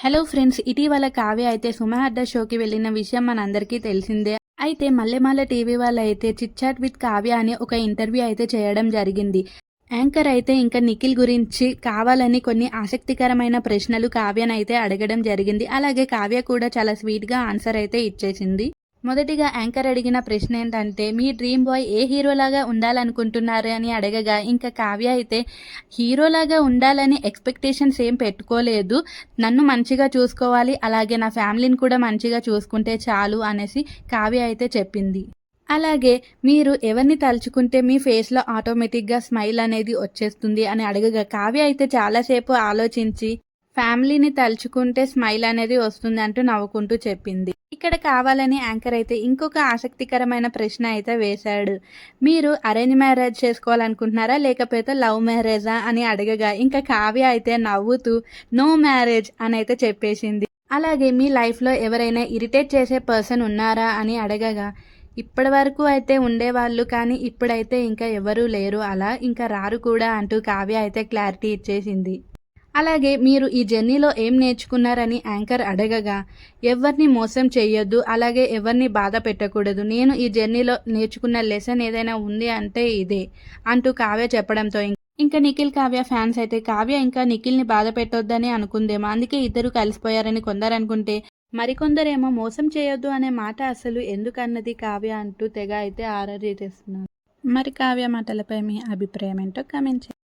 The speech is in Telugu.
హలో ఫ్రెండ్స్, ఇటీవల కావ్య అయితే సుమ అడ్డా షోకి వెళ్ళిన విషయం మనందరికీ తెలిసిందే. అయితే మల్లెమాల టీవీ వాళ్ళైతే చిట్ చాట్ విత్ కావ్య అని ఒక ఇంటర్వ్యూ అయితే చేయడం జరిగింది. యాంకర్ అయితే ఇంకా నిఖిల్ గురించి కావాలని కొన్ని ఆసక్తికరమైన ప్రశ్నలు కావ్యనైతే అడగడం జరిగింది. అలాగే కావ్య కూడా చాలా స్వీట్గా ఆన్సర్ అయితే ఇచ్చేసింది. మొదటిగా యాంకర్ అడిగిన ప్రశ్న ఏంటంటే, మీ డ్రీమ్ బాయ్ ఏ హీరోలాగా ఉండాలనుకుంటున్నారు అని అడగగా, ఇంకా కావ్య అయితే హీరోలాగా ఉండాలని ఎక్స్పెక్టేషన్స్ ఏం పెట్టుకోలేదు, నన్ను మంచిగా చూసుకోవాలి, అలాగే నా ఫ్యామిలీని కూడా మంచిగా చూసుకుంటే చాలు అనేసి కావ్య అయితే చెప్పింది. అలాగే మీరు ఎవరిని తలుచుకుంటే మీ ఫేస్లో ఆటోమేటిక్గా స్మైల్ అనేది వచ్చేస్తుంది అని అడగగా, కావ్య అయితే చాలాసేపు ఆలోచించి ఫ్యామిలీని తలుచుకుంటే స్మైల్ అనేది వస్తుంది అంటూ నవ్వుకుంటూ చెప్పింది. ఇక్కడ కావాలని యాంకర్ అయితే ఇంకొక ఆసక్తికరమైన ప్రశ్న అయితే వేశాడు. మీరు అరేంజ్ మ్యారేజ్ చేసుకోవాలనుకుంటున్నారా, లేకపోతే లవ్ మ్యారేజా అని అడగగా, ఇంకా కావ్య అయితే నవ్వుతూ నో మ్యారేజ్ అని అయితే చెప్పేసింది. అలాగే మీ లైఫ్లో ఎవరైనా ఇరిటేట్ చేసే పర్సన్ ఉన్నారా అని అడగగా, ఇప్పటి వరకు అయితే ఉండేవాళ్ళు, కానీ ఇప్పుడైతే ఇంకా ఎవరూ లేరు, అలా ఇంకా రారు కూడా అంటూ కావ్య అయితే క్లారిటీ ఇచ్చేసింది. అలాగే మీరు ఈ జర్నీలో ఏం నేర్చుకున్నారని యాంకర్ అడగగా, ఎవరిని మోసం చేయొద్దు, అలాగే ఎవరిని బాధ పెట్టకూడదు, నేను ఈ జర్నీలో నేర్చుకున్న లెసన్ ఏదైనా ఉంది అంటే ఇదే అంటూ కావ్య చెప్పడంతో ఇంకా నిఖిల్ కావ్య ఫ్యాన్స్ అయితే కావ్య ఇంకా నిఖిల్ని బాధ పెట్టొద్దని అనుకుందేమో, అందుకే ఇద్దరు కలిసిపోయారని కొందరు అనుకుంటే, మరికొందరేమో మోసం చేయొద్దు అనే మాట అసలు ఎందుకన్నది కావ్య అంటూ తెగ అయితే ఆరారీ చేస్తున్నారు. మరి కావ్య మాటలపై మీ అభిప్రాయం ఏంటో కామెంట్ చేయండి.